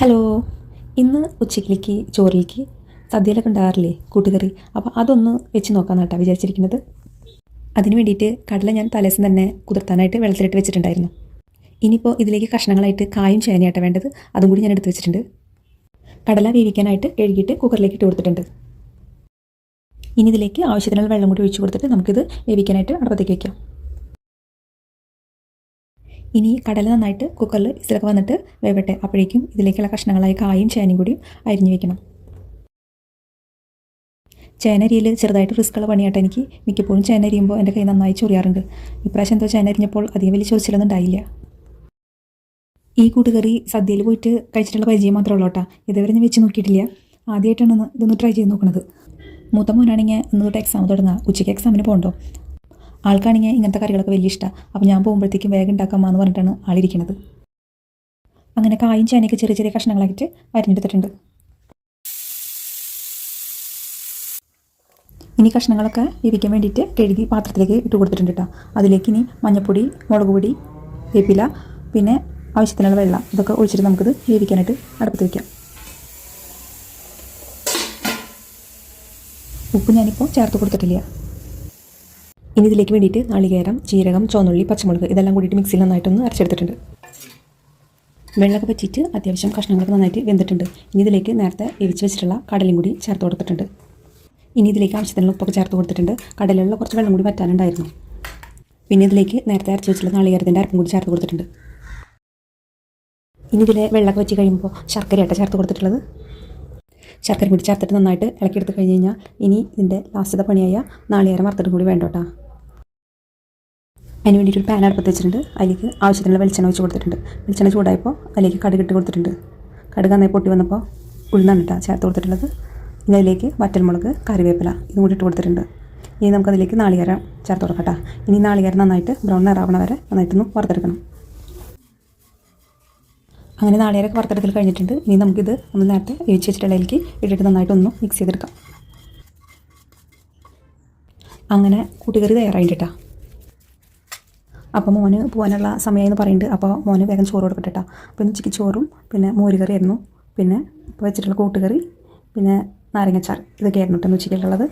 Hello. ഇന്ന് ഉച്ചക്കിലേക്ക് ചോറിലേക്ക് സദ്യയിലൊക്കെ ഉണ്ടാകാറില്ലേ കൂട്ടുകറി? അപ്പോൾ അതൊന്ന് വെച്ച് നോക്കാമെന്ന് കേട്ടോ വിചാരിച്ചിരിക്കുന്നത്. അതിന് വേണ്ടിയിട്ട് കടല ഞാൻ തലേദിവസം തന്നെ കുതിർത്താനായിട്ട് വെള്ളത്തിലിട്ട് വെച്ചിട്ടുണ്ടായിരുന്നു. ഇനിയിപ്പോൾ ഇതിലേക്ക് കഷ്ണങ്ങളായിട്ട് കായും ചേനയാട്ടോ വേണ്ടത്, അതും കൂടി ഞാൻ എടുത്ത് വെച്ചിട്ടുണ്ട്. കടല വേവിക്കാനായിട്ട് കഴുകിയിട്ട് കുക്കറിലേക്ക് ഇട്ട് കൊടുത്തിട്ടുണ്ട്. ഇനി ഇതിലേക്ക് ആവശ്യത്തിനുള്ള വെള്ളം കൂടി ഒഴിച്ച് കൊടുത്തിട്ട് നമുക്കിത് വേവിക്കാനായിട്ട് അടുപ്പത്തേക്ക് വയ്ക്കാം. ഇനി കടല നന്നായിട്ട് കുക്കറിൽ വിസിലൊക്കെ വന്നിട്ട് വേവട്ടെ. അപ്പോഴേക്കും ഇതിലേക്കുള്ള കഷ്ണങ്ങളായി കായും ചേനയും കൂടി അരിഞ്ഞു വെക്കണം. ചേനരിയിൽ ചെറുതായിട്ട് റിസ്ക്കുള്ള പണിയായിട്ട് എനിക്ക് മിക്കപ്പോഴും ചേന അരിയുമ്പോൾ എൻ്റെ കൈ നന്നായി ചൊറിയാറുണ്ട്. ഇപ്രാവശ്യം എന്തോ ചേന അരിഞ്ഞപ്പോൾ അധികം വലിയ ചൊറിച്ചിലൊന്നും ഉണ്ടായില്ല. ഈ കൂട്ടുകറി സദ്യയിൽ പോയിട്ട് കഴിച്ചിട്ടുള്ള പരിചയം മാത്രമേ ഉള്ളൂ കേട്ടോ. ഇതുവരെ ഞാൻ വെച്ച് നോക്കിയിട്ടില്ല. ആദ്യമായിട്ടാണ് ഇതൊന്ന് ട്രൈ ചെയ്ത് നോക്കുന്നത്. മൂത്ത മോനാണെങ്കിൽ ഇന്ന് തൊട്ട് എക്സാം തുടങ്ങുക. ഉച്ചയ്ക്ക് എക്സാമിന് പോകണ്ടോ. ആൾക്കാണെങ്കിൽ ഇങ്ങനത്തെ കറികളൊക്കെ വലിയ ഇഷ്ടമാണ്. അപ്പോൾ ഞാൻ പോകുമ്പോഴത്തേക്കും വേഗം ഉണ്ടാക്കാമെന്ന് പറഞ്ഞിട്ടാണ് ആളിരിക്കുന്നത്. അങ്ങനെ കായും ചേനയൊക്കെ ചെറിയ ചെറിയ കഷ്ണങ്ങളാക്കിയിട്ട് അരിഞ്ഞെടുത്തിട്ടുണ്ട്. ഇനി കഷ്ണങ്ങളൊക്കെ വേവിക്കാൻ വേണ്ടിയിട്ട് കഴുകി പാത്രത്തിലേക്ക് ഇട്ട് കൊടുത്തിട്ടുണ്ട് കേട്ടോ. അതിലേക്ക് ഇനി മഞ്ഞൾപ്പൊടി, മുളക് പൊടി, വേപ്പില, പിന്നെ ആവശ്യത്തിനുള്ള വെള്ളം ഇതൊക്കെ ഒഴിച്ചിട്ട് നമുക്കിത് വേവിക്കാനായിട്ട് അടുപ്പത്ത് വയ്ക്കാം. ഉപ്പ് ഞാനിപ്പോൾ ചേർത്ത് കൊടുത്തിട്ടില്ല. ഇനി ഇതിലേക്ക് വേണ്ടിയിട്ട് നാളികേരം, ജീരകം, ചുവന്നുള്ളി, പച്ചമുളക് ഇതെല്ലാം കൂടിയിട്ട് മിക്സിയിൽ നന്നായിട്ടൊന്ന് അരച്ചെടുത്തിട്ടുണ്ട്. വെള്ളമൊക്കെ പറ്റിയിട്ട് അത്യാവശ്യം കഷ്ണങ്ങളൊക്കെ നന്നായിട്ട് വെന്തിട്ടുണ്ട്. ഇനി ഇതിലേക്ക് നേരത്തെ വേവിച്ച് വെച്ചിട്ടുള്ള കടലയും കൂടി ചേർത്ത് കൊടുത്തിട്ടുണ്ട്. ഇനി ഇതിലേക്ക് ആവശ്യത്തിനുള്ള ഉപ്പൊക്കെ ചേർത്ത് കൊടുത്തിട്ടുണ്ട്. കടലിലുള്ള കുറച്ച് വെള്ളം കൂടി വറ്റാനുണ്ടായിരുന്നു. പിന്നെ ഇതിലേക്ക് നേരത്തെ അരച്ച് വെച്ചിട്ടുള്ള നാളികേരത്തിൻ്റെ അരപ്പും കൂടി ചേർത്ത് കൊടുത്തിട്ടുണ്ട്. ഇനി ഇതിലെ വെള്ളമൊക്കെ വെച്ച് കഴിയുമ്പോൾ ശർക്കരയായിട്ട് ചേർത്ത് കൊടുത്തിട്ടുള്ളത്. ശർക്കര കൂടി ചേർത്തിട്ട് നന്നായിട്ട് ഇളക്കിയെടുത്ത് കഴിഞ്ഞ് കഴിഞ്ഞാൽ ഇനി ഇതിൻ്റെ ലാസ്റ്റത്തെ പണിയായ നാളികേരം വറുത്തിട്ടും കൂടി വേണ്ട കേട്ടോ. അതിന് വേണ്ടിയിട്ടൊരു പാൻ അടുപ്പത്ത് വെച്ചിട്ടുണ്ട്. അതിലേക്ക് ആവശ്യത്തിനുള്ള വെളിച്ചെണ്ണ ഒഴിച്ച് കൊടുത്തിട്ടുണ്ട്. വെളിച്ചെണ്ണ ചൂടായപ്പോൾ അതിലേക്ക് കടുക് ഇട്ട് കൊടുത്തിട്ടുണ്ട്. കടുക് നന്നായി പൊട്ടി വന്നപ്പോൾ ഉഴുന്നാണ് കേട്ടോ ചേർത്ത് കൊടുത്തിട്ടുള്ളത്. ഇനി അതിലേക്ക് വറ്റൽമുളക്, കറിവേപ്പില ഇതും കൂടി ഇട്ട് കൊടുത്തിട്ടുണ്ട്. ഇനി നമുക്കതിലേക്ക് നാളികേരം ചേർത്ത് കൊടുക്കാം കേട്ടോ. ഇനി നാളികേരം നന്നായിട്ട് ബ്രൗൺ നിറാവണ വരെ നന്നായിട്ടൊന്ന് വറുത്തെടുക്കണം. അങ്ങനെ നാളികേരമൊക്കെ വറുത്തെടുത്തിൽ കഴിഞ്ഞിട്ടുണ്ട്. ഇനി നമുക്കിത് നമ്മൾ നേരത്തെ വേവിച്ച് വെച്ചിട്ടുള്ളതിലേക്ക് ഇട്ടിട്ട് നന്നായിട്ടൊന്ന് മിക്സ് ചെയ്തെടുക്കാം. അങ്ങനെ കൂട്ടുകറി തയ്യാറായിട്ട് കേട്ടോ. അപ്പോൾ മോന് പോകാനുള്ള സമയമെന്ന് പറയുന്നുണ്ട്. അപ്പോൾ മോന് വേഗം ചോറ് കൊടുക്കട്ടെ കേട്ടോ. അപ്പോൾ ഉച്ചയ്ക്ക് ചോറും പിന്നെ മോരുകറി ആയിരുന്നു, പിന്നെ ഇപ്പോൾ വെച്ചിട്ടുള്ള കൂട്ടുകറി, പിന്നെ നാരങ്ങച്ചാർ ഇതൊക്കെയായിരുന്നു കേട്ടോ ഉച്ചയ്ക്കുള്ളത്.